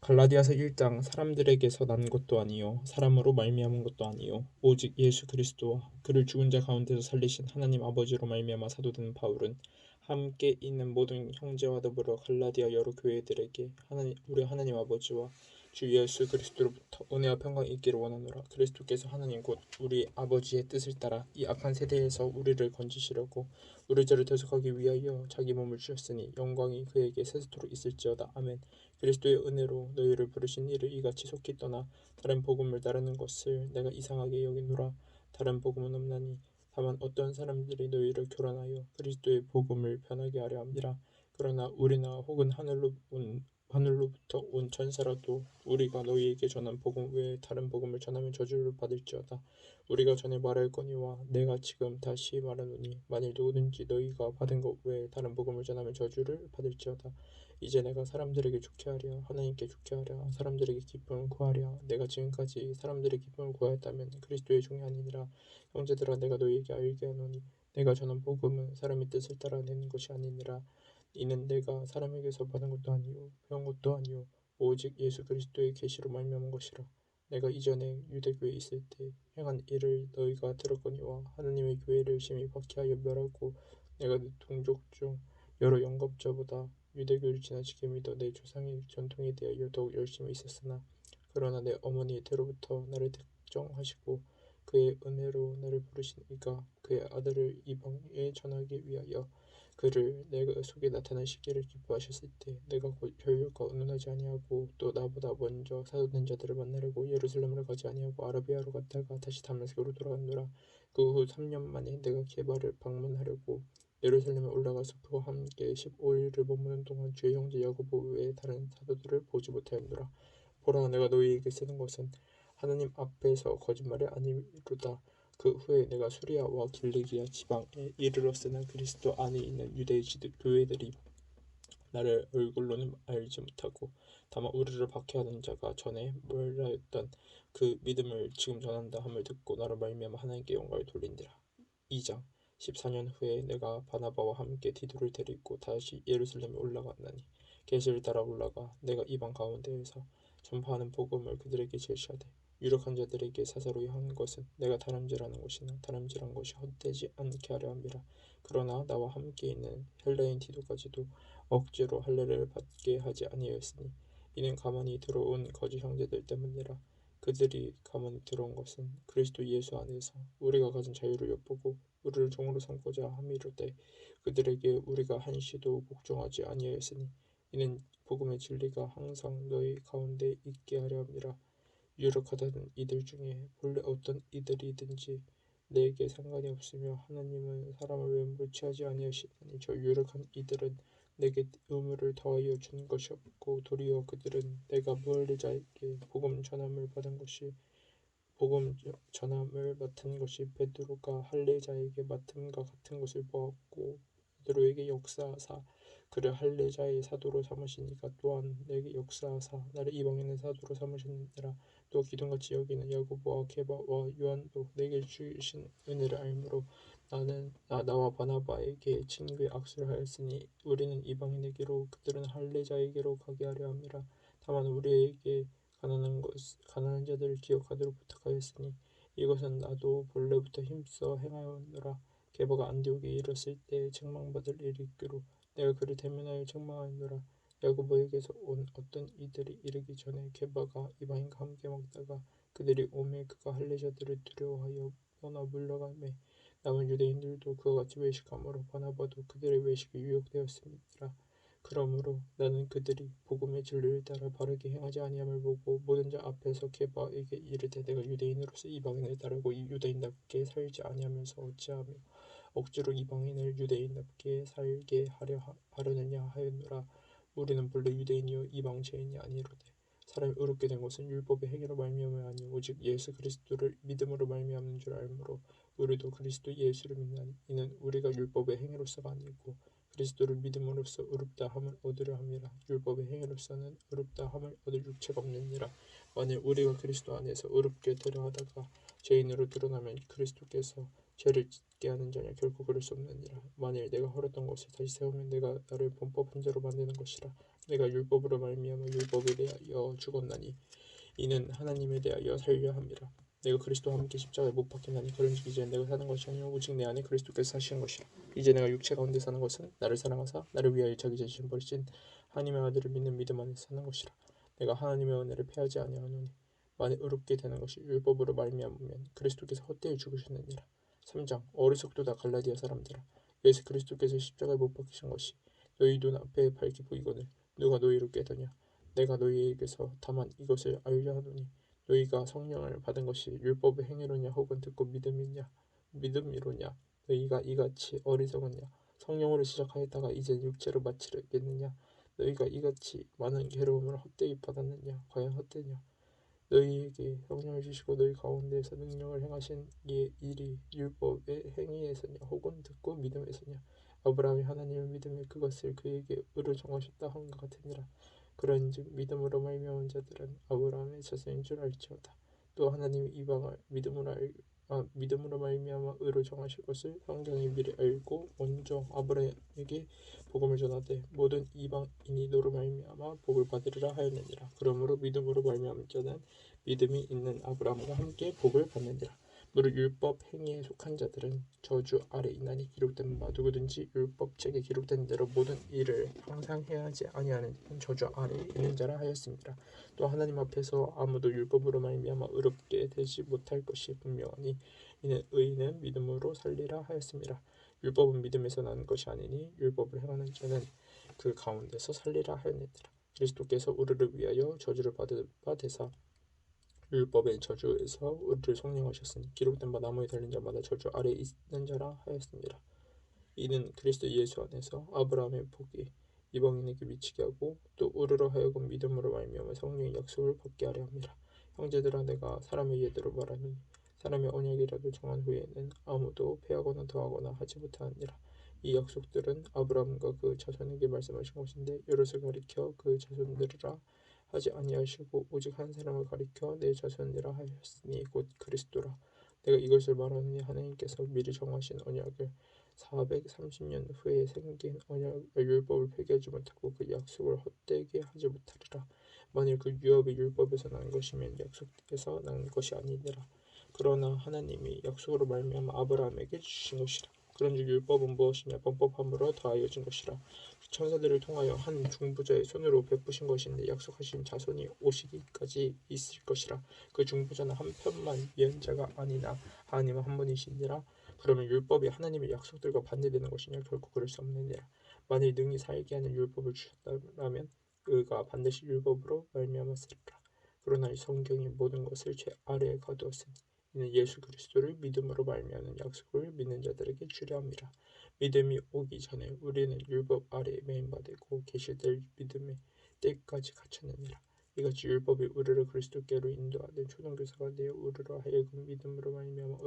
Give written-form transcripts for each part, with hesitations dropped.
갈라디아서 1장. 사람들에게서 난 것도 아니요 사람으로 말미암은 것도 아니요 오직 예수 그리스도와 그를 죽은 자 가운데서 살리신 하나님 아버지로 말미암아 사도된 바울은 함께 있는 모든 형제와 더불어 갈라디아 여러 교회들에게 우리 하나님 아버지와 주 예수 그리스도로부터 은혜와 평강이 있기를 원하노라. 그리스도께서 하나님 곧 우리 아버지의 뜻을 따라 이 악한 세대에서 우리를 건지시려고 우리 죄를 대속하기 위하여 자기 몸을 주셨으니 영광이 그에게 세세토록 있을지어다. 아멘. 그리스도의 은혜로 너희를 부르신 이를 이같이 속히 떠나 다른 복음을 따르는 것을 내가 이상하게 여기노라. 다른 복음은 없나니 다만 어떤 사람들이 너희를 교란하여 그리스도의 복음을 변하게 하려 함이라. 그러나 우리나 혹은 하늘로부터 온 천사라도 우리가 너희에게 전한 복음 외에 다른 복음을 전하면 저주를 받을지어다. 우리가 전에 말할거니와 내가 지금 다시 말하노니 만일 누구든지 너희가 받은 것 외에 다른 복음을 전하면 저주를 받을지어다. 이제 내가 사람들에게 좋게 하랴 하나님께 좋게 하랴 사람들에게 기쁨을 구하랴. 내가 지금까지 사람들의 기쁨을 구하였다면 그리스도의 종이 아니니라. 형제들아, 내가 너희에게 알게 하노니 내가 전한 복음은 사람의 뜻을 따라 내는 것이 아니니라. 이는 내가 사람에게서 받은 것도 아니요 배운 것도 아니요 오직 예수 그리스도의 계시로 말미암은 것이라. 내가 이전에 유대교에 있을 때 행한 일을 너희가 들었거니와 하나님의 교회를 심히 박해하여 멸하고 내가 내 동족 중 여러 영겁자보다 유대교를 지나치게 믿어 내 조상의 전통에 대하여 더욱 열심히 있었으나 그러나 내 어머니의 태로부터 나를 택정하시고 그의 은혜로 나를 부르신 이가 그의 아들을 이방에 전하기 위하여 그를 내 속에 나타내시기를 기뻐하셨을 때 내가 곧 혈육과 의논하지 아니하고 또 나보다 먼저 사도된 자들을 만나려고 예루살렘으로 가지 아니하고 아라비아로 갔다가 다시 다메섹으로 돌아갔노라. 그 후 3년 만에 내가 게바를 방문하려고 예루살렘에 올라가서 그와 함께 15일을 머무는 동안 주의 형제 야고보 외에 다른 사도들을 보지 못하였노라. 보라, 내가 너희에게 쓰는 것은 하나님 앞에서 거짓말이 아니로다. 그 후에 내가 수리아와 길리기아 지방에 이르렀으나 그리스도 안에 있는 유대 교회들이 나를 얼굴로는 알지 못하고 다만 우리를 박해하던 자가 전에 멸하였던 그 믿음을 지금 전한다 함을 듣고 나로 말미암아 하나님께 영광을 돌린니라. 2장. 14년 후에 내가 바나바와 함께 디도를 데리고 다시 예루살렘에 올라갔나니 계시를 따라 올라가 내가 이방 가운데에서 전파하는 복음을 그들에게 제시하되 유력한 자들에게 사사로이 한 것은 내가 다름질하는 것이나 다름질한 것이 헛되지 않게 하려 함이라. 그러나 나와 함께 있는 헬라인 디도까지도 억지로 할례를 받게 하지 아니하였으니 이는 가만히 들어온 거짓 형제들 때문이라. 그들이 가만히 들어온 것은 그리스도 예수 안에서 우리가 가진 자유를 엿보고 우리를 종으로 삼고자 함이로되 그들에게 우리가 한시도 복종하지 아니하였으니 이는 복음의 진리가 항상 너희 가운데 있게 하려 함이라. 유력하다는 이들 중에 본래 어떤 이들이든지 내게 상관이 없으며 하나님은 사람을 외모로 취하지 아니하시나니 저 유력한 이들은 내게 의무를 더하여 준 것이 없고 도리어 그들은 내가 무할례자에게 복음 전함을 맡은 것이 베드로가 할례자에게 맡음과 같은 것을 보았고 베드로에게 역사하사 그를 할례자의 사도로 삼으시니가 또한 내게 역사하사 나를 이방인의 사도로 삼으셨느니라. 또 기둥같이 여기는 야고보와 게바와 요한도 내게 주신 은혜를 알므로 나와 바나바에게 친구의 악수를 하였으니 우리는 이방인에게로 그들은 할례자에게로 가게 하려 함이라. 다만 우리에게 가난한 자들을 기억하도록 부탁하였으니 이것은 나도 본래부터 힘써 행하였노라. 게바가 안디옥에 이르렀을 때 책망받을 일이 있기로 내가 그를 대면하여 책망하였노라. 야고보에게서 온 어떤 이들이 이르기 전에 게바가 이방인과 함께 먹다가 그들이 오매 그가 할례자들을 두려워하여 떠나 물러가매 남은 유대인들도 그와 같이 외식하므로 바나바도 그들의 외식에 유혹되었음이니라. 그러므로 나는 그들이 복음의 진리를 따라 바르게 행하지 아니함을 보고 모든 자 앞에서 게바에게 이르되 내가 유대인으로서 이방인을 따르고 이 유대인답게 살지 아니하면서 어찌하며 억지로 이방인을 유대인답게 살게 하려느냐 하였노라. 우리는 본래 유대인이요 이방제인이 아니로되 사람이 의롭게 된 것은 율법의 행위로 말미암음이 아니요 오직 예수 그리스도를 믿음으로 말미암는 줄 알므로 우리도 그리스도 예수를 믿나니 이는 우리가 율법의 행위로서가 아니고 그리스도를 믿음으로써 의롭다 함을 얻으려 함이라. 율법의 행위로서는 의롭다 함을 얻을 육체가 없느니라. 만일 우리가 그리스도 안에서 의롭게 되려 하다가 죄인으로 드러나면 그리스도께서 죄를 짓게 하는 자냐 결코 그럴 수 없느니라. 만일 내가 헐었던 것을 다시 세우면 내가 나를 범법한 자로 만드는 것이라. 내가 율법으로 말미암아 율법에 대하여 죽었나니 이는 하나님에 대하여 살려 함이라. 내가 그리스도와 함께 십자가에 못 박혔나니 그런즉 이제 내가 사는 것이 아니라 오직 내 안에 그리스도께서 사시는 것이라. 이제 내가 육체 가운데 사는 것은 나를 사랑하사 나를 위하여 자기 자신을 버리신 하나님의 아들을 믿는 믿음 안에서 사는 것이라. 내가 하나님의 은혜를 패하지 아니하노니 만일 의롭게 되는 것이 율법으로 말미암으면 그리스도께서 헛되이 죽으셨느니라. 3장 어리석도다 갈라디아 사람들아, 예수 그리스도께서 십자가에 못 박히신 것이 너희 눈앞에 밝게 보이거늘 누가 너희를 깨더냐. 내가 너희에게서 다만 이것을 알려 하노니 너희가 성령을 받은 것이 율법의 행위로냐 혹은 듣고 믿음이로냐. 너희가 이같이 어리석었냐. 성령으로 시작하였다가 이제 육체로 마치겠느냐. 너희가 이같이 많은 괴로움을 헛되이 받았느냐. 과연 헛되냐. 너희에게 성령을 주시고 너희 가운데에서 능력을 행하신 이의 일이 율법의 행위에서냐 혹은 듣고 믿음에서냐. 아브라함이 하나님을 믿음에 그것을 그에게 의로 정하셨다 함과 같으니라. 그런즉 믿음으로 말미암은 자들은 아브라함의 자손인 줄 알지어다. 또 하나님이 이방을 믿음으로 말미암아 의로 정하실 것을 성경이 미리 알고 먼저 아브라함에게 복음을 전하되 모든 이방인이 너로 말미암아 복을 받으리라 하였느니라. 그러므로 믿음으로 말미암은 자는 믿음이 있는 아브라함과 함께 복을 받느니라. 무릇 율법 행위에 속한 자들은 저주 아래 있나니 기록된 바 누구든지 율법책에 기록된 대로 모든 일을 항상 해야 하지 아니하는 자는 저주 아래 있는 자라 하였습니다. 또 하나님 앞에서 아무도 율법으로 말미암아 의롭게 되지 못할 것이 분명하니 이는 의인은 믿음으로 살리라 하였습니다. 율법은 믿음에서 나는 것이 아니니 율법을 행하는 자는 그 가운데서 살리라 하였느니라. 그리스도께서 우리를 위하여 저주를 받은 바 되사 율법의 저주에서 우리를 속량하셨으니 기록된 바 나무에 달린 자마다 저주 아래 있는 자라 하였습니다. 이는 그리스도 예수 안에서 아브라함의 복이 이방인에게 미치게 하고 또 우리로 하여금 믿음으로 말미암아 성령의 약속을 받게 하려 함이라. 형제들아, 내가 사람의 예대로 말하노니 사람의 언약이라도 정한 후에는 아무도 패하거나 더하거나 하지 못하느니라. 이 약속들은 아브라함과 그 자손에게 말씀하신 것인데 여럿을 가리켜 그 자손들이라 하지 아니하시고 오직 한 사람을 가리켜 내 자손이라 하였으니 곧 그리스도라. 내가 이것을 말하느니 하나님께서 미리 정하신 언약을 430년 후에 생긴 율법을 폐기하지 못하고 그 약속을 헛되게 하지 못하리라. 만일 그 유업이 율법에서 난 것이면 약속에서 난 것이 아니니라. 그러나 하나님이 약속으로 말미암아 아브라함에게 주신 것이라. 그런즉 율법은 무엇이냐. 범법함으로 더하여진 것이라. 천사들을 통하여 한 중보자의 손으로 베푸신 것인데 약속하신 자손이 오시기까지 있을 것이라. 그 중보자는 한 편만 예언자가 아니나 하나님은 한 분이시니라. 그러면 율법이 하나님의 약속들과 반대되는 것이냐. 결코 그럴 수 없느니라. 만일 능히 살게 하는 율법을 주셨다면 그가 반드시 율법으로 말미암았으리라. 그러나 이 성경이 모든 것을 죄 아래에 가두었으니 이는 예수 그리스도를 믿음으로 말미암는 약속을 믿는 자들에게 주려 함이라. 믿음이 오기 전에 우리는 율법 아래에 매인받고 계시될 믿음의 때까지 갇혔느니라. 이같이 율법이 우리를 그리스도께로 인도하는 초등교사가 되어 우리로 하여금 믿음으로 말미암아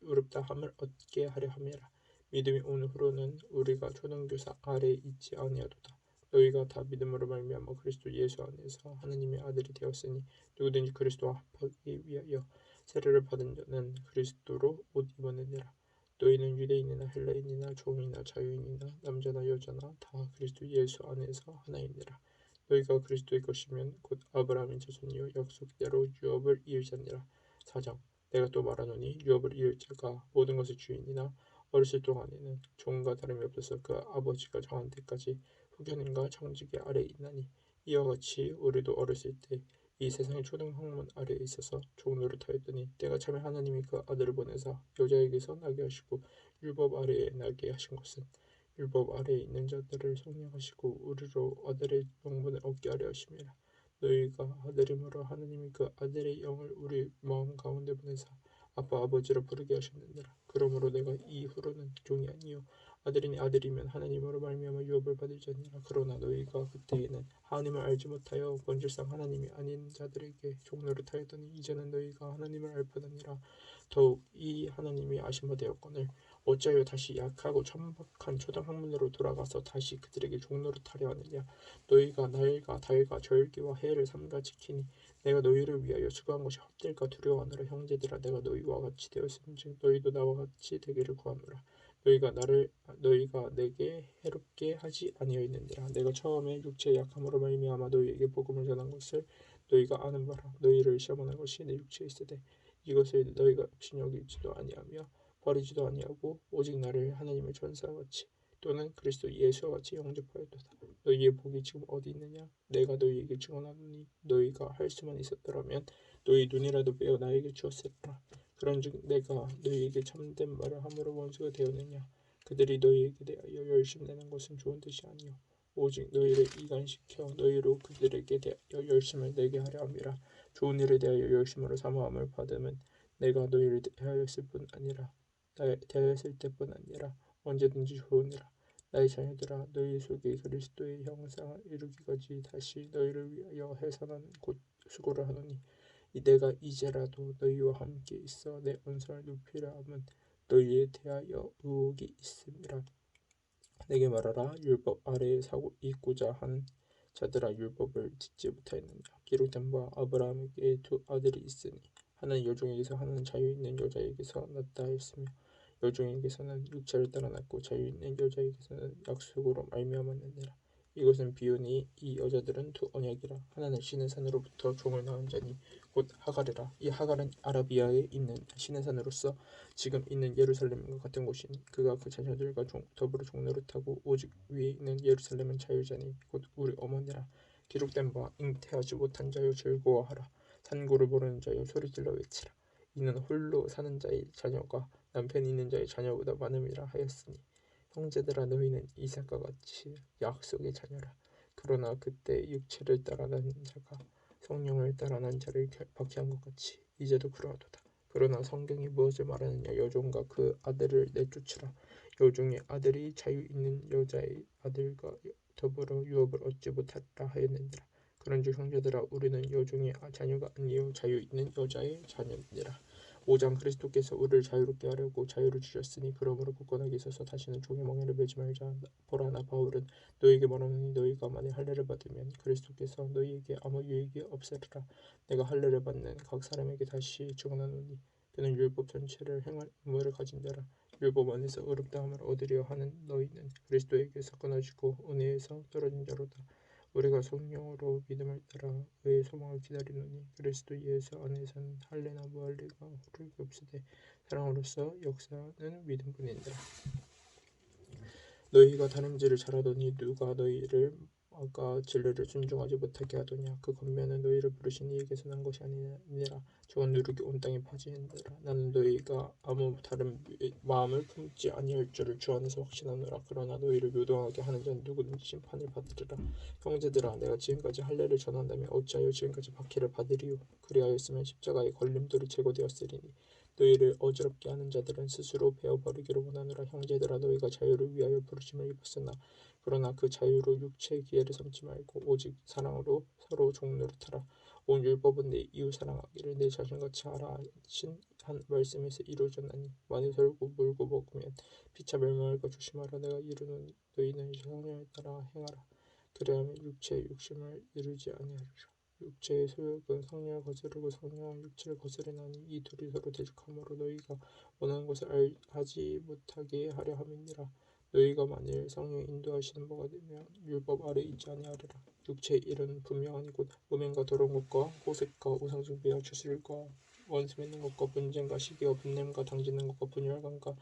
의롭다함을 얻게 하려 함이라. 믿음이 온 후로는 우리가 초등교사 아래에 있지 아니하도다. 너희가 다 믿음으로 말미암아 그리스도 예수 안에서 하나님의 아들이 되었으니 누구든지 그리스도와 합하기 위하여 세례를 받은 자는 그리스도로 옷 입었느니라. 너희는 유대인이나 헬라인이나 종이나 자유인이나 남자나 여자나 다 그리스도 예수 안에서 하나이니라. 너희가 그리스도의 것이면 곧 아브라함의 자손이요 약속대로 유업을 이을 자니라. 4장 내가 또 말하노니 유업을 이을 자가 모든 것의 주인이나 어렸을 동안에는 종과 다름이 없어서 그 아버지가 정한 때까지 후견인과 청지기 아래에 있나니 이와 같이 우리도 어렸을 때 이 세상의 초등학문 아래에 있어서 종 노릇하였더니 때가 차면 하나님이 그 아들을 보내사 여자에게서 나게 하시고 율법 아래에 나게 하신 것은 율법 아래에 있는 자들을 성령하시고 우리로 아들의 명분을 얻게 하려 하심이라. 너희가 아들임으로 하나님이 그 아들의 영을 우리 마음 가운데 보내사 아빠 아버지라 부르게 하셨느니라. 그러므로 내가 이후로는 종이 아니요 아들이니 아들이면 하나님으로 말미암아 유업을 받을 자니라. 그러나 너희가 그때에는 하나님을 알지 못하여 본질상 하나님이 아닌 자들에게 종노릇하였더니 이제는 너희가 하나님을 알 뿐아니라 더욱 이 하나님이 아신 바 되었거늘 어찌하여 다시 약하고 천박한 초등학문으로 돌아가서 다시 그들에게 종노릇하려 하느냐. 너희가 날과 달과 절기와 해를 삼가 지키니 내가 너희를 위하여 수고한 것이 헛될까 두려워하노라. 형제들아, 내가 너희와 같이 되었음즉 너희도 나와 같이 되기를 구하노라. 너희가 내게 해롭게 하지 아니하였느니라. 내가 처음에 육체의 약함으로 말미암아 너희에게 복음을 전한 것을 너희가 아는 바라. 너희를 시험하는 것이 내 육체에 있으되 이것을 너희가 업신여기지도 아니하며 버리지도 아니하고 오직 나를 하나님의 전사와 같이 또는 그리스도 예수와 같이 영접하였도다. 너희의 복이 지금 어디 있느냐? 내가 너희에게 증언하노니 너희가 할 수만 있었더라면 너희 눈이라도 빼어 나에게 주었으리라. 그런즉 내가 너희에게 참된 말을 함으로 원수가 되었느냐? 그들이 너희에게 대하여 열심내는 것은 좋은 뜻이 아니요 오직 너희를 이간시켜 너희로 그들에게 대하여 열심을 내게 하려 함이라. 좋은 일에 대하여 열심으로 사모함을 받음은 내가 너희를 대하였을 때뿐 아니라 언제든지 좋으니라. 나의 자녀들아, 너희 속에 그리스도의 형상을 이루기까지 다시 너희를 위하여 해산하는 곧 수고를 하노니 내가 이제라도 너희와 함께 있어 내 언성을 높이려 함은 너희에 대하여 의혹이 있음이라. 내게 말하라. 율법 아래에 사고 있고자 하는 자들아, 율법을 듣지 못하였느냐? 기록된 바 아브라함에게 두 아들이 있으니 하나는 여종에게서 하나는 자유 있는 여자에게서 났다 하였으며 여종에게서는 육체를 따라 났고 자유 있는 여자에게서는 약속으로 말미암았느니라. 이것은 비유니 이 여자들은 두 언약이라. 하나는 시내산으로부터 종을 낳은 자니 곧 하갈이라. 이 하갈은 아라비아에 있는 시내산으로서 지금 있는 예루살렘과 같은 곳이니 그가 그 자녀들과 더불어 종노릇하고 오직 위에 있는 예루살렘은 자유자니 곧 우리 어머니라. 기록된 바 잉태하지 못한 자여 즐거워하라. 산고를 모르는 자여 소리질러 외치라. 이는 홀로 사는 자의 자녀가 남편이 있는 자의 자녀보다 많음이라 하였으니 형제들아, 너희는 이삭과 같이 약속의 자녀라. 그러나 그때 육체를 따라 난 자가 성령을 따라 난 자를 박해한 것 같이 이제도 그러하도다. 그러나 성경이 무엇을 말하느냐? 여종과 그 아들을 내쫓으라. 여종의 아들이 자유 있는 여자의 아들과 더불어 유업을 얻지 못하리라 하였느니라. 그런즉 형제들아, 우리는 여종의 자녀가 아니요 자유 있는 여자의 자녀니라. 5장 그리스도께서 우리를 자유롭게 하려고 자유를 주셨으니 그러므로 굳건하게 서서 다시는 종의 멍에를 매지 말자. 보라, 나 바울은 너희에게 말하노니 너희가 만일 할례를 받으면 그리스도께서 너희에게 아무 유익이 없으리라. 내가 할례를 받는 각 사람에게 다시 증언하노니 그는 율법 전체를 행할 의무를 가진 자라. 율법 안에서 의롭다함을 얻으려 하는 너희는 그리스도에게서 끊어지고 은혜에서 떨어진 자로다. 우리가 성령으로 믿음을 따라 의의 소망을 기다리노니 그리스도 예수 안에서는 할례나 무할례가 호르기 없으되 사랑으로서 역사는 믿음뿐이니라. 너희가 다름질을 잘하더니 누가 너희를 아까 진리를 순종하지 못하게 하더냐? 그 권면은 너희를 부르신 이에게서 난 것이 아니라 저건 누르기 온 땅에 파지니라. 나는 너희가 아무 다른 마음을 품지 아니할 줄을 주 안에서 확신하노라. 그러나 너희를 요동하게 하는 자는 누구든지 심판을 받으리라. 형제들아, 내가 지금까지 할례를 전한다면 어찌하여 지금까지 박해를 받으리요? 그리하였으면 십자가의 걸림돌이 제거되었으리니 너희를 어지럽게 하는 자들은 스스로 베어버리기를 원하노라. 형제들아, 너희가 자유를 위하여 부르심을 입었으나 그러나 그 자유로 육체의 기회를 삼지 말고 오직 사랑으로 서로 종노릇하라. 온 율법은 내 이웃 사랑하기를 내 자신같이 하라 하신 한 말씀에서 이루어졌나니 만일 설고 물고 먹으면 피차 멸망할까 조심하라. 내가 이르노니 너희는 성령을 따라 행하라. 그리하면 육체의 욕심을 이루지 아니하리라. 육체의 소욕은 성령을 거스르고 성령은 육체를 거스르나니 이 둘이 서로 대적하므로 너희가 원하는 것을 하지 못하게 하려 함이니라. 너희가 만일 성령이 인도하시는 바가 되면 율법 아래 있지 아니하리라. 육체의 일은 분명하니 곧 음행과 더러운 것과 호색과 우상숭배와 주술과 원수 맺는 것과 분쟁과 시기와 분냄과 당짓는 것과 분열감과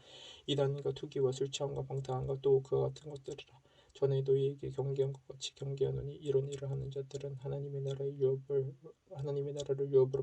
이단과 투기와 술 취함과 방탕함과 또 그와 같은 것들이라. 전에 너희에게 경계한 것 같이 경계하노니 이런 일을 하는 자들은 하나님의 나라를 유업으로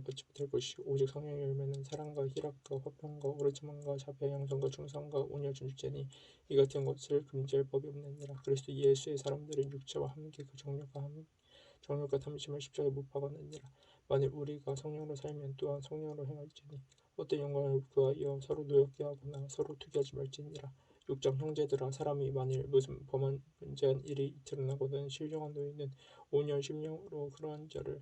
받지 못할 것이요 오직 성령의 열매는 사랑과 희락과 화평과 오르침함과 자비와 양선과 충성과 온유와 진실제니 이 같은 것을 금지할 법이 없느니라. 그리스도 예수의 사람들은 육체와 함께 그 정욕과 탐심을 십자가에 못 박았느니라. 만일 우리가 성령으로 살면 또한 성령으로 행할지니 어떤 영광을 구하여 서로 노엽게 하거나 서로 투기하지 말지니라. 6장 형제들아, 사람이 만일 무슨 범한 문제한 일이 드러나거든 신령한 너희는 5년 10년으로 그러한 자를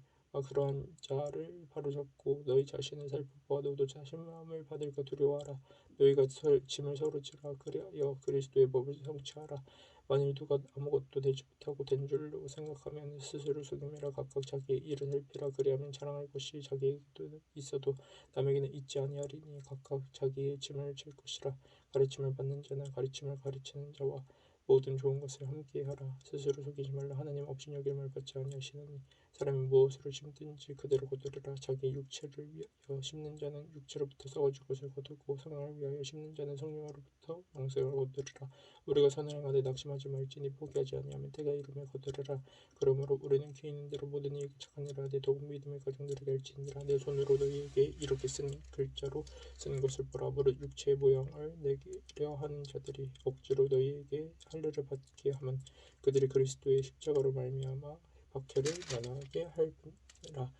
바로잡고 너희 자신을 살펴보아 너도 자신마음을 받을까 두려워하라. 너희가 짐을 서로 지라. 그리하여 그리스도의 법을 성취하라. 만일 누가 아무것도 되지 못하고 된 줄로 생각하면 스스로 속임이라. 각각 자기의 일을 살피라. 그리하면 자랑할 것이 자기에게도 있어도 남에게는 있지 아니하리니 각각 자기의 짐을 질 것이라. 가르침을 받는 자는 가르침을 가르치는 자와 모든 좋은 것을 함께 하라. 스스로 속이지 말라. 하나님 업신여김을 받지 아니하시나니 사람이 무엇으로 심든지 그대로 거두리라. 자기 육체를 위하여 심는 자는 육체로부터 썩어질 것을 거두고 성령을 위하여 심는 자는 성령으로부터 영생을 거두리라. 우리가 선을 행하되 낙심하지 말지니 포기하지 아니하면 때가 이르면 거두리라. 그러므로 우리는 귀 있는 대로 모든 이에게 착한 일을 하되 더욱 믿음의 가정들에게 할지니라. 내 손으로 너희에게 이렇게 쓴 글자로 쓴 것을 보라. 무릇 육체의 모양을 내기려 하는 자들이 억지로 너희에게 할례를 받게 하면 그들이 그리스도의 십자가로 말미암아 박해를 면하게 할 뿐이라.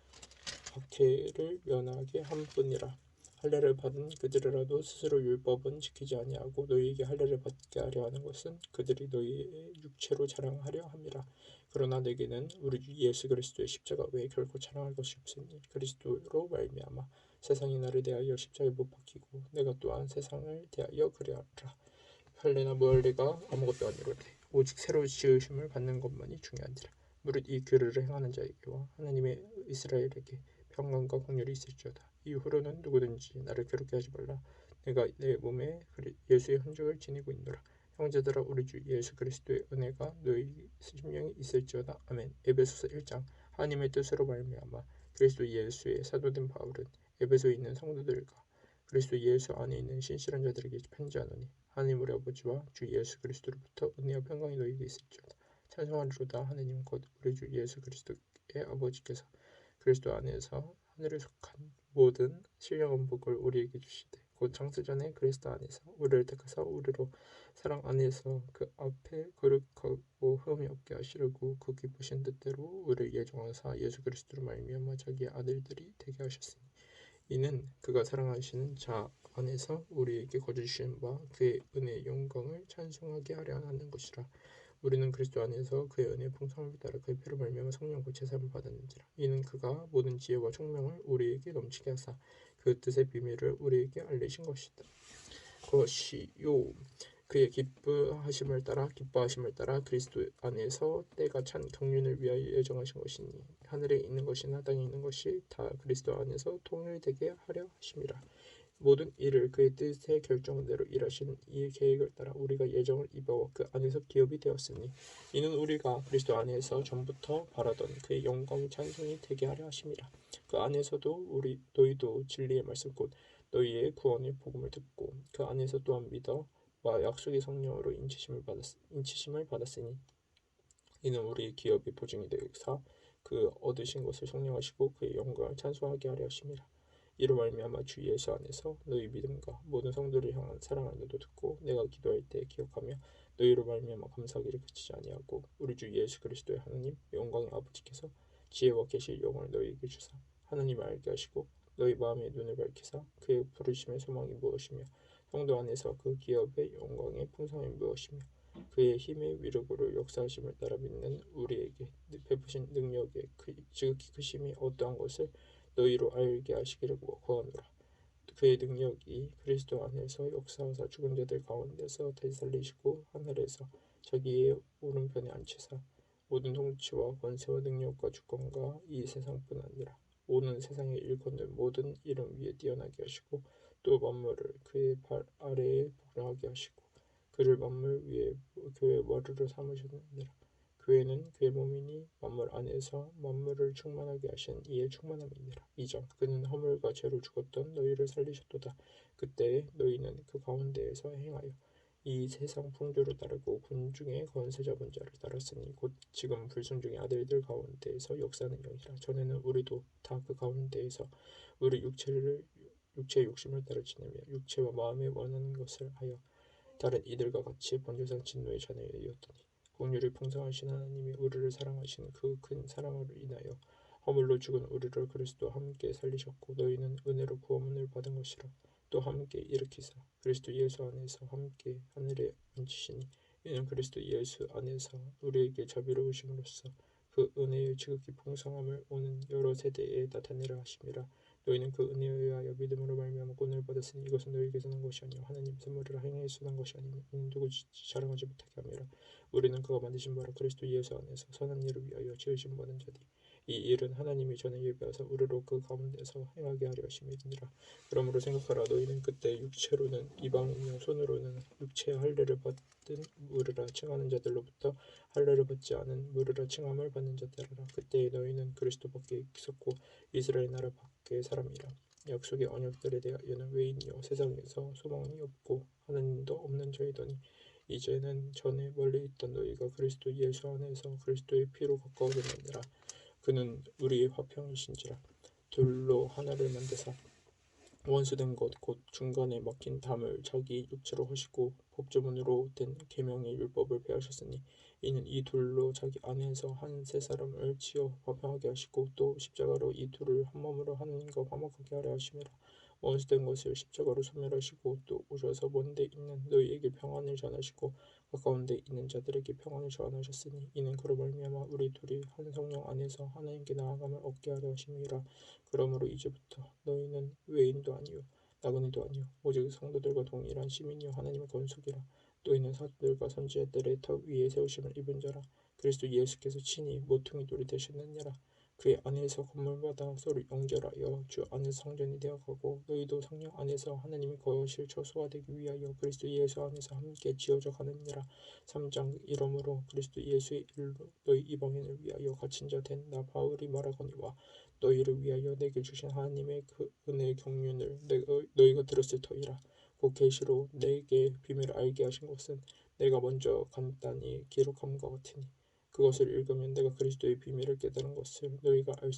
박해를 면하게 한 뿐이라. 할례를 받은 그들이라도 스스로 율법은 지키지 아니하고 너희에게 할례를 받게 하려 하는 것은 그들이 너희의 육체로 자랑하려 함이라. 그러나 내게는 우리 주 예수 그리스도의 십자가 외에 결코 자랑할 것이 없으니 그리스도로 말미암아 세상이 나를 대하여 십자가에 못 박히고 내가 또한 세상을 대하여 그리하라. 할례나 무할례가 아무것도 아니로되 오직 새로 지으심을 받는 것만이 중요하니라. 무릇 이 규례를 행하는 자에게와 하나님의 이스라엘에게 평강과 긍휼이 있을지어다. 이후로는 누구든지 나를 괴롭게 하지 말라. 내가 내 몸에 예수의 흔적을 지니고 있노라. 형제들아 우리 주 예수 그리스도의 은혜가 너희 심령에 있을지어다. 아멘. 에베소서 1장. 하나님의 뜻으로 말미암아 그리스도 예수의 사도된 바울은 에베소에 있는 성도들과 그리스도 예수 안에 있는 신실한 자들에게 편지하노니 하나님 우리 아버지와 주 예수 그리스도로부터 은혜와 평강이 너희에게 있을지어다. 찬송하리로다. 하나님 곧 우리 주 예수 그리스도의 아버지께서 그리스도 안에서 하늘에 속한 모든 신령한 복을 우리에게 주시되 곧 창세전에 그리스도 안에서 우리를 택하사 우리로 사랑 안에서 그 앞에 거룩하고 흠이 없게 하시려고 그 기쁘신 뜻대로 우리를 예정하사 예수 그리스도로 말미암아 자기의 아들들이 되게 하셨으니 이는 그가 사랑하시는 자 안에서 우리에게 거두시는 바 그의 은혜의 영광을 찬송하게 하려 하는 것이라. 우리는 그리스도 안에서 그의 은혜의 풍성함을 따라 그의 피로 말미암아 성령과 제사함을 받았는지라. 이는 그가 모든 지혜와 총명을 우리에게 넘치게 하사 그 뜻의 비밀을 우리에게 알리신 것이요 그의 기뻐하심을 따라 그리스도 안에서 때가 찬 경륜을 위하여 예정하신 것이니 하늘에 있는 것이나 땅에 있는 것이 다 그리스도 안에서 통일되게 하려 하심이라. 모든 일을 그의 뜻의 결정대로 일하시는 이 계획을 따라 우리가 예정을 입어 그 안에서 기업이 되었으니 이는 우리가 그리스도 안에서 전부터 바라던 그의 영광 찬송이 되게 하려 하심이라. 그 안에서도 너희도 진리의 말씀 곧 너희의 구원의 복음을 듣고 그 안에서 또한 믿어 와 약속의 성령으로 인치심을 받았으니 이는 우리의 기업이 보증이 되사 그 얻으신 것을 성령하시고 그의 영광을 찬송하게 하려 하심이라. 이로 말미암아 주 예수 안에서 너희 믿음과 모든 성도를 향한 사랑을 너도 듣고 내가 기도할 때 기억하며 너희로 말미암아 감사하기를 그치지 아니하고 우리 주 예수 그리스도의 하나님 영광의 아버지께서 지혜와 계시의 영을 너희에게 주사 하나님을 알게 하시고 너희 마음의 눈을 밝히사 그의 부르심의 소망이 무엇이며 성도 안에서 그 기업의 영광의 풍성이 무엇이며 그의 힘의 위력으로 역사하심을 따라 믿는 우리에게 베푸신 능력의 지극히 크심이 어떠한 것을 너희로 알게 하시기를 구하노라. 그의 능력이 그리스도 안에서 역사하사 죽은 자들 가운데서 다시 살리시고 하늘에서 자기의 오른편에 앉히사 모든 통치와 권세와 능력과 주권과 이 세상뿐 아니라 오는 세상에 일컫는 모든 이름 위에 뛰어나게 하시고 또 만물을 그의 발 아래에 복종하게 하시고 그를 만물 위에 교회의 머리로 삼으셨느니라. 교회는 그의 몸이니 만물 안에서 만물을 충만하게 하신 이의 충만함이니라. 2장. 그는 허물과 죄로 죽었던 너희를 살리셨도다. 그때 너희는 그 가운데에서 행하여 이 세상 풍조를 따르고 군중의 권세 잡은 자를 따랐으니 곧 지금 불순종의 아들들 가운데에서 역사하는 영이라. 전에는 우리도 다 그 가운데에서 우리 육체의 욕심을 따라 지내며 육체와 마음에 원하는 것을 하여 다른 이들과 같이 번제상 진노의 자녀였더니 긍휼이 풍성하신 하나님이 우리를 사랑하신 그 큰 사랑으로 인하여 허물로 죽은 우리를 그리스도와 함께 살리셨고 너희는 은혜로 구원을 받은 것이라. 또 함께 일으키사 그리스도 예수 안에서 함께 하늘에 앉히시니 이는 그리스도 예수 안에서 우리에게 자비로우심으로써 그 은혜의 지극히 풍성함을 오는 여러 세대에 나타내려 하심이라. 너희는 그 은혜에 의하여 믿음으로 말미암아 구원을 받았으니 이것은 너희에게서 난 것이 아니요 하나님 선물이라 행위에서 난 것이 아니니 이는 누구든지 자랑하지 못하게 함이라. 우리는 그가 만드신 바라 그리스도 예수 안에서 선한 일을 위하여 지으신 바는 자니 이 일은 하나님이 전에 예비하사 우리로 그 가운데서 행하게 하려 하심이니라. 그러므로 생각하라. 너희는 그때 육체로는 이방인이요 손으로는 육체의 할례를 받은 무리라 칭하는 자들로부터 할례를 받지 않은 무리라 칭함을 받는 자들이라. 그때 너희는 그리스도 밖에 있었고 이스라엘 나라 밖의 사람이라. 약속의 언약들에 대하여는 외인이요 세상에서 소망이 없고 하나님도 없는 자이더니 이제는 전에 멀리 있던 너희가 그리스도 예수 안에서 그리스도의 피로 가까워졌느니라. 그는 우리의 화평이신지라. 둘로 하나를 만드사 원수된 것 곧 중간에 막힌 담을 자기 육체로 하시고 법조문으로 된 계명의 율법을 폐하셨으니 이는 이 둘로 자기 안에서 한 세 사람을 지어 화평하게 하시고 또 십자가로 이 둘을 한 몸으로 하나님과 화목하게 하려 하심이라. 원수된 것을 십자가로 소멸하시고 또 오셔서 먼데 있는 너희에게 평안을 전하시고 가까운 데 있는 자들에게 평안을 전하셨으니 이는 그로 말미암아 우리 둘이 한 성령 안에서 하나님께 나아감을 얻게 하려 하심이라. 그러므로 이제부터 너희는 외인도 아니요 나그네도 아니요 오직 성도들과 동일한 시민이요 하나님의 건속이라. 너희는 사도들과 선지자들의 터 위에 세우심을 입은 자라. 그리스도 예수께서 친히 모퉁이 돌이 되셨느니라. 그의 안에서 건물마다 서로 연결하여 주 안에서 성전이 되어가고 너희도 성령 안에서 하나님의 거실 처소가 되기 위하여 그리스도 예수 안에서 함께 지어져 가느니라. 3장 이러므로 그리스도 예수의 일로 너희 이방인을 위하여 갇힌 자 된 나 바울이 말하거니와 너희를 위하여 내게 주신 하나님의 그 은혜의 경륜을 너희가 들었을 터이라. 곧 계시로 내게 비밀을 알게 하신 것은 내가 먼저 간단히 기록함과 같으니 그것을 읽으면 내가 그리스도의 비밀을 깨달은 것을 너희가 알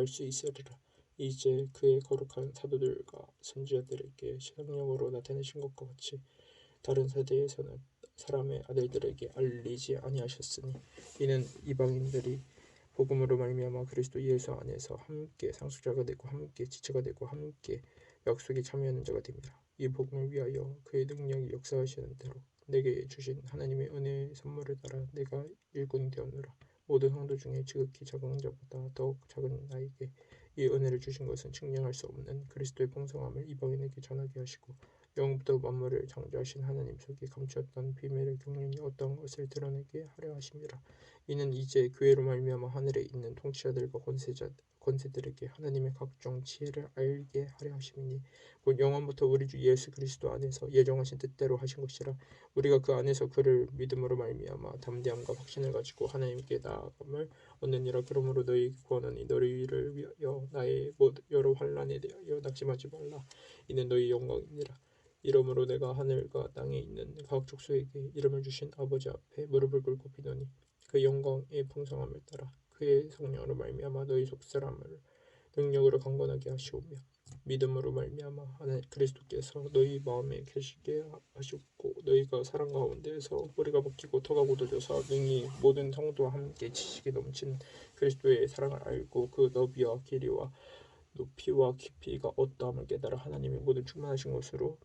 수 있으리라. 이제 그의 거룩한 사도들과 선지자들에게 성령으로 나타내신 것과 같이 다른 세대에서는 사람의 아들들에게 알리지 아니하셨으니 이는 이방인들이 복음으로 말미암아 그리스도 예수 안에서 함께 상속자가 되고 함께 지체가 되고 함께 약속에 참여하는 자가 됩니다. 이 복음을 위하여 그의 능력이 역사하시는 대로 내게 주신 하나님의 은혜의 선물을 따라 내가 일꾼이 되었노라. 모든 성도 중에 지극히 작은 자보다 더욱 작은 나에게 이 은혜를 주신 것은 측량할 수 없는 그리스도의 풍성함을 이방인에게 전하게 하시고 영부터 만물을 창조하신 하나님 속에 감추었던 비밀의 경륜이 어떤 것을 드러내게 하려 하심이라. 이는 이제 교회로 말미암아 하늘에 있는 통치자들과 권세들에게 하나님의 각종 지혜를 알게 하려 하심이니 곧 영원부터 우리 주 예수 그리스도 안에서 예정하신 뜻대로 하신 것이라. 우리가 그 안에서 그를 믿음으로 말미암아 담대함과 확신을 가지고 하나님께 나아감을 얻느니라. 그러므로 너희 구원하니 너희를 위하여 나의 여러 환난에 대하여 낙심하지 말라. 이는 너희 영광이니라. 이러므로 내가 하늘과 땅에 있는 각 족속에게 이름을 주신 아버지 앞에 무릎을 꿇고 비노니 그 영광의 풍성함을 따라 그의 성령으로 말미암아 너희 속사람을 능력으로 강건하게 하시오며 믿음으로 말미암아 하나님 그리스도께서 너희 마음에 계시게 하셨고 너희가 사랑 가운데에서 뿌리가 벗기고 터가 굳어져서 능히 모든 성도와 함께 지식이 넘치는 그리스도의 사랑을 알고 그 너비와 길이와 높이와 깊이가 어떠함을 깨달아 하나님의 모든 충만하신 것으로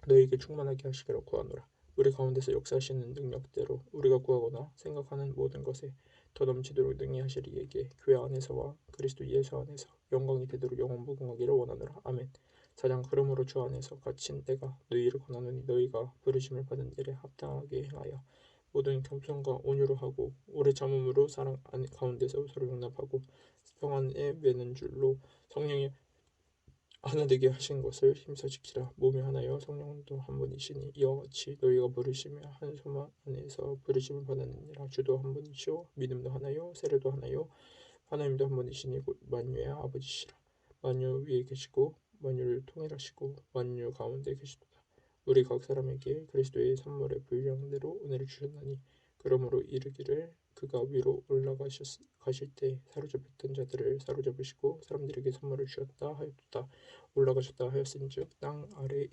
너희에게 충만하게 하시기를 구하노라. 우리 가운데서 역사하시는 능력대로 우리가 구하거나 생각하는 모든 것에 더 넘치도록 능히 하시리에게 교회 안에서와 그리스도 예수 안에서 영광이 되도록 영원무궁하기를 원하노라. 아멘. 4장 그러므로 주 안에서 갇힌 내가 너희를 권하노니 너희가 부르심을 받은 일에 합당하게 행하여 모든 겸손과 온유로 하고 오래 참음으로 사랑 가운데서 서로 용납하고 평안에 매는 줄로 성령의 하나 되게 하신 것을 힘써 지키라. 몸이 하나여 성령도 한 분이시니 이와 같이 너희가 부르심의 한 소망 안에서 부르심을 받았느니라. 주도 한 분이시오 믿음도 하나요 세례도 하나요 하나님도 한 분이시니 곧 만유의 아버지시라. 만유 위에 계시고 만유를 통일하시고 만유 가운데 계시도다. 우리 각 사람에게 그리스도의 선물의 분량대로 은혜를 주셨나니 그러므로 이르기를 그가 위로 가실 때 사로잡혔던 자들을 사로잡으시고 사람들에게 선물을 주셨다 하였도다. 올라가셨다 하였은즉 땅 아래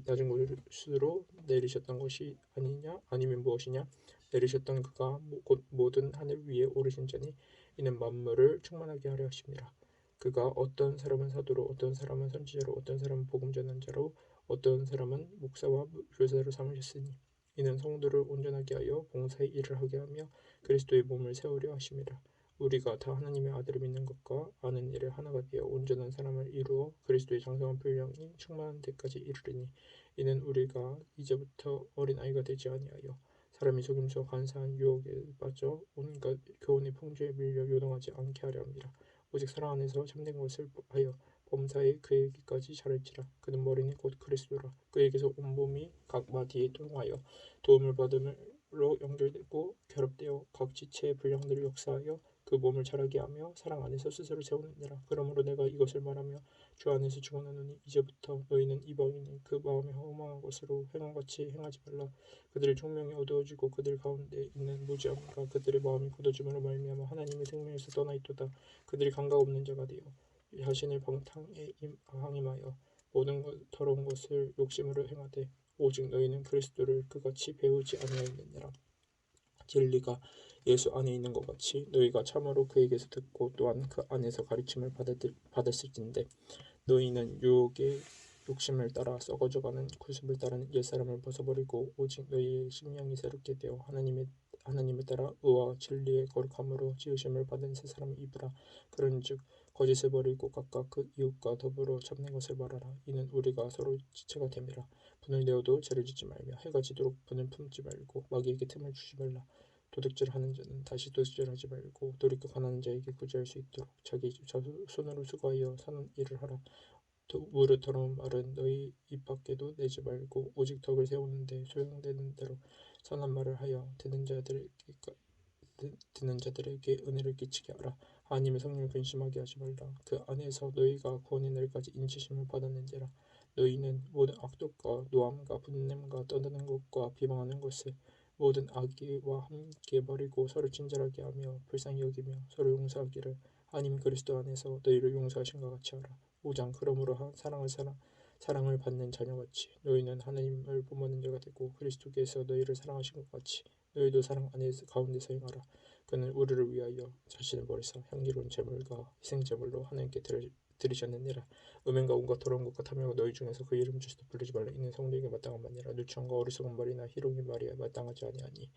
낮은 곳으로 내리셨던 것이 아니냐 아니면 무엇이냐 내리셨던 그가 곧 모든 하늘 위에 오르신 자니 이는 만물을 충만하게 하려 하심이라. 그가 어떤 사람은 사도로 어떤 사람은 선지자로 어떤 사람은 복음 전환자로 어떤 사람은 목사와 교사로 삼으셨으니 이는 성도를 온전하게 하여 봉사의 일을 하게 하며 그리스도의 몸을 세우려 하심이라. 우리가 다 하나님의 아들을 믿는 것과 아는 일을 하나가 되어 온전한 사람을 이루어 그리스도의 장성한 분량이 충만한 데까지 이르리니 이는 우리가 이제부터 어린아이가 되지 아니하여 사람이 속임수와 간사한 유혹에 빠져 온갖 교훈의 풍조에 밀려 요동하지 않게 하려 함이라. 오직 사랑 안에서 참된 것을 하여 범사에 그에게까지 자랄지라. 그는 머리니 곧 그리스도라. 그에게서 온 몸이 각 마디에 통하여 도움을 받음으로 연결되고 결합되어 각 지체의 분량들을 역사하여 그 몸을 자라게 하며 사랑 안에서 스스로 세우느니라. 그러므로 내가 이것을 말하며 주 안에서 죽어나노니 이제부터 너희는 이방인이 그 마음에 허망한 것으로 행함같이 행하지 말라. 그들의 총명이 어두워지고 그들 가운데 있는 무지함과 그들의 마음이 굳어짐으로 말미암아 하나님의 생명에서 떠나 있도다. 그들이 감각 없는 자가 되어 자신을 방탕에 항임하여 모든 더러운 것을 욕심으로 행하되 오직 너희는 그리스도를 그같이 배우지 아니하였느니라. 진리가 예수 안에 있는 것 같이 너희가 참으로 그에게서 듣고 또한 그 안에서 가르침을 받았을진데 너희는 유혹의 욕심을 따라 썩어져가는 구습을 따르는 옛사람을 벗어버리고 오직 너희의 심령이 새롭게 되어 하나님을 따라 의와 진리의 거룩함으로 지으심을 받은 새 사람을 입으라. 그런즉 거짓을 버리고 각각 그 이웃과 더불어 참된 것을 말하라. 이는 우리가 서로 지체가 됨이라. 분을 내어도 죄를 짓지 말며 해가 지도록 분을 품지 말고 마귀에게 틈을 주지 말라. 도둑질하는 자는 다시 도둑질하지 말고 돌이켜 가난한 자에게 구제할 수 있도록 자기 손으로 수고하여 사는 일을 하라. 무릇 더러운 말은 너희 입 밖에도 내지 말고 오직 덕을 세우는데 소용되는 대로 선한 말을 하여 듣는 자들에게 은혜를 끼치게 하라. 하나님의 성령을 근심하게 하지 말라. 그 안에서 너희가 구원의 날까지 인치심을 받았는지라. 너희는 모든 악독과 노함과 분냄과 떠드는 것과 비방하는 것을 모든 악의와 함께 버리고 서로 친절하게 하며 불쌍히 여기며 서로 용서하기를 하나님 그리스도 안에서 너희를 용서하신 것 같이 하라. 5장 그러므로 사랑을 받는 자녀같이 너희는 하나님을 본받는 자가 되고 그리스도께서 너희를 사랑하신 것 같이 너희도 사랑 안에서 가운데서 행하라. 그는 우리를 위하여 자신을 버리사 향기로운 제물과 희생제물로 하나님께 드리셨느니라. 음행과 온갖 더러운 것과 탐욕과 너희 중에서 그 이름 주시도 부르지 말라. 이는 성도에게 마땅한 말이라. 누추함과 어리석은 말이나 희롱의 말이 마땅하지 아니하니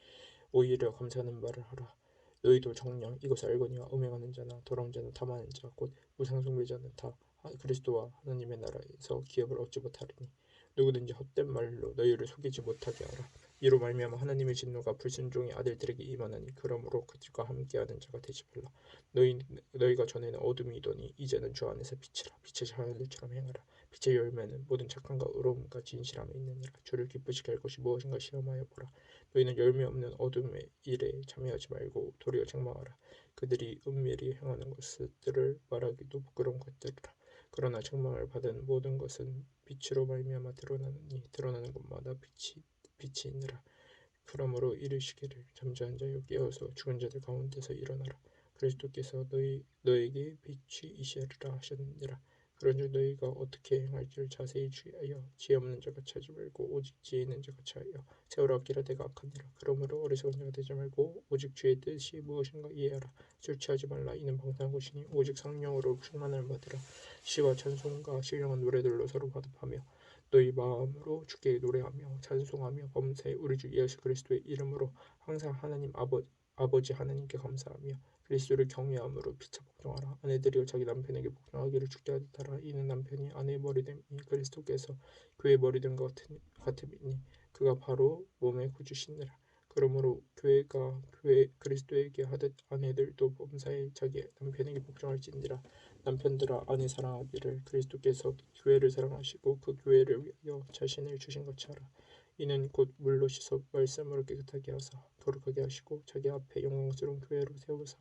오히려 감사하는 말을 하라. 너희도 정녕 이것을 알거니와 음행하는 자나 더러운 자나 탐하는 자 곧 우상숭배자는 다 그리스도와 하나님의 나라에서 기업을 얻지 못하리니 누구든지 헛된 말로 너희를 속이지 못하게 하라. 이로 말미암아 하나님의 진노가 불순종의 아들들에게 임하나니 그러므로 그들과 함께하는 자가 되지 말라. 너희가 전에는 어둠이더니 이제는 주 안에서 빛이라. 빛의 자녀들처럼 행하라. 빛의 열매는 모든 착함과 의로움과 진실함에 있느니라. 주를 기쁘시게 할 것이 무엇인가 시험하여 보라. 너희는 열매 없는 어둠의 일에 참여하지 말고 도리어 책망하라. 그들이 은밀히 행하는 것들을 말하기도 부끄러운 것들이라. 그러나 책망을 받은 모든 것은 빛으로 말미암아 드러나느니 드러나는 곳마다 빛이 있느라. 그러므로 이르시기를 잠자는 자여 깨어서 죽은 자들 가운데서 일어나라. 그리스도께서 너에게 빛이 이시리라 하셨느니라. 그런즉 너희가 어떻게 행할지를 자세히 주의하여 지혜 없는 자같이 하지 말고 오직 지혜 있는 자같이 하여 세월을 아끼라. 내가 악하니라. 그러므로 어리석은 자가 되지 말고 오직 주의 뜻이 무엇인가 이해하라. 술 취하지 말라. 이는 방탕한 것이니 오직 성령으로 충만을 받으라. 시와 찬송과 신령한 노래들로 서로 화답하며 너희 마음으로 주께 노래하며 찬송하며 범사에 우리 주 예수 그리스도의 이름으로 항상 하나님 아버지 하나님께 감사하며 그리스도를 경외함으로 피차 복종하라. 아내들이여 자기 남편에게 복종하기를 주께 하듯 하라. 이는 남편이 아내의 머리됨이 그리스도께서 교회의 머리됨 같음이니 그가 바로 몸의 구주시니라. 그러므로 교회가 그리스도에게 하듯 아내들도 범사에 자기 남편에게 복종할지니라. 남편들아 아내 사랑하기를 그리스도께서 교회를 사랑하시고 그 교회를 위하여 자신을 주신 것처럼 이는 곧 물로 씻어 말씀으로 깨끗하게 하사 거룩하게 하시고 자기 앞에 영광스러운 교회로 세우사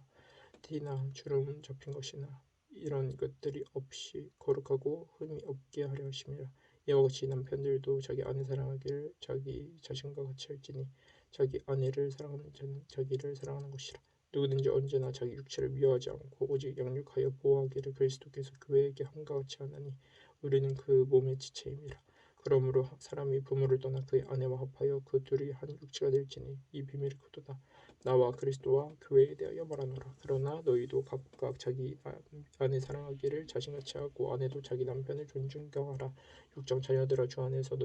티나 주름 접힌 것이나 이런 것들이 없이 거룩하고 흠이 없게 하려 하심이라. 이와 같이 남편들도 자기 아내 사랑하기를 자기 자신과 같이 할지니 자기 아내를 사랑하는 자는 자기를 사랑하는 것이라. 누구든지 언제나 자기 육체를 미워하지 않고 오직 양육하여 보호하기를 그리스도께서 교회에게 함과 같이 하나니 우리는 그 몸의 지체임이라. 그러므로 사람이 부모를 떠나 그의 아내와 합하여 그 둘이 한 육체가 될지니 이 비밀이 크도다. 나와 그리스도와 교회에 대하여 말하노라. 그러나 너희도 각각 자기 아내 사랑하기를 자신같이 하고 아내도 자기 남편을 존중하라. 육정 자녀들아 주 안에서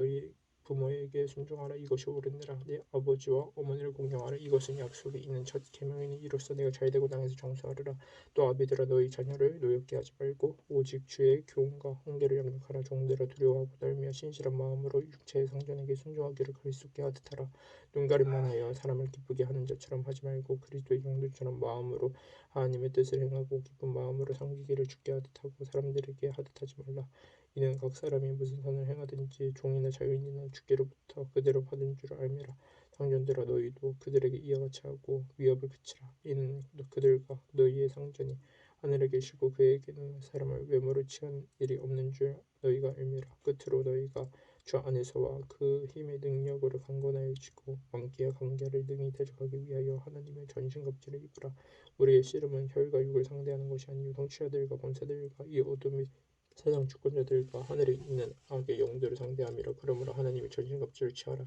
부모에게 순종하라 이것이 옳으니라. 네 아버지와 어머니를 공경하라 이것은 약속이 있는 첫 계명이니 이로써 내가 잘되고 땅에서 장수하리라. 또 아비들아 너희 자녀를 노엽게 하지 말고 오직 주의 교훈과 훈계를 양육하라. 종들아 두려워하고 떨며 신실한 마음으로 육체의 성전에게 순종하기를 그리스도께 하듯 하라. 눈가림만 하여 사람을 기쁘게 하는 자처럼 하지 말고 그리스도의 종들처럼 마음으로 하나님의 뜻을 행하고 기쁜 마음으로 섬기기를 주께 하듯 하고 사람들에게 하듯 하지 말라. 이는 각 사람이 무슨 선을 행하든지 종이나 자유인이나 주께로부터 그대로 받은 줄 알미라. 상전들아 너희도 그들에게 이와 같이 하고 위협을 그치라. 이는 그들과 너희의 상전이 하늘에 계시고 그에게는 사람을 외모로 취한 일이 없는 줄 너희가 알미라. 끝으로 너희가 주 안에서와 그 힘의 능력으로 강건하여지고 왕기와 강계를 능히 대적하기 위하여 하나님의 전신갑주를 입으라. 우리의 씨름은 혈과 육을 상대하는 것이 아니요 통치자들과 권세들과 이 어둠의 세상 주권자들과 하늘에 있는 악의 영들을 상대함이라. 그러므로 하나님의 전신갑주를 취하라.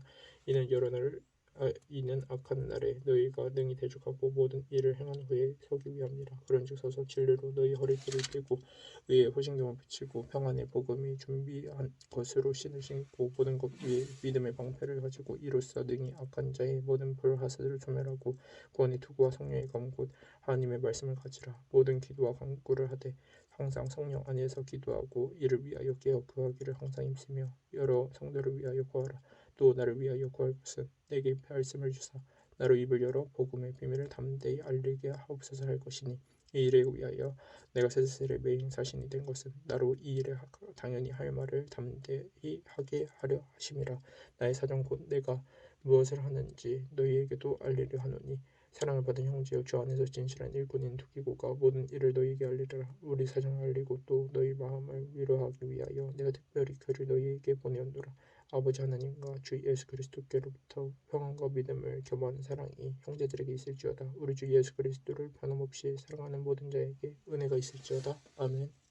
이는 악한 날에 너희가 능히 대적하고 모든 일을 행한 후에 서기 위함이라. 그런즉 서서 진리로 너희 허리띠를 펴고 의의 호신경을 붙이고 평안의 복음이 준비한 것으로 신을 신고 모든 것 위에 믿음의 방패를 가지고 이로써 능히 악한 자의 모든 불하사들을 소멸하고 구원의 투구와 성령의 검 곧 하나님의 말씀을 가지라. 모든 기도와 간구를 하되 항상 성령 안에서 기도하고 이를 위하여 깨어 구하기를 항상 힘쓰며 여러 성도를 위하여 구하라. 또 나를 위하여 구할 것은 내게 말씀을 주사 나로 입을 열어 복음의 비밀을 담대히 알리게 하옵소서 할 것이니 이 일에 위하여 내가 세세의 메인 사신이 된 것은 나로 이 일에 당연히 할 말을 담대히 하게 하려 하심이라. 나의 사정 곧 내가 무엇을 하는지 너희에게도 알리려 하노니 사랑을 받은 형제여 주 안에서 진실한 일꾼인 두기고가 모든 일을 너희에게 알리리라. 우리 사정을 알리고 또 너희 마음을 위로하기 위하여 내가 특별히 그를 너희에게 보내었노라. 아버지 하나님과 주 예수 그리스도께로부터 평안과 믿음을 겸하는 사랑이 형제들에게 있을지어다. 우리 주 예수 그리스도를 변함없이 사랑하는 모든 자에게 은혜가 있을지어다. 아멘.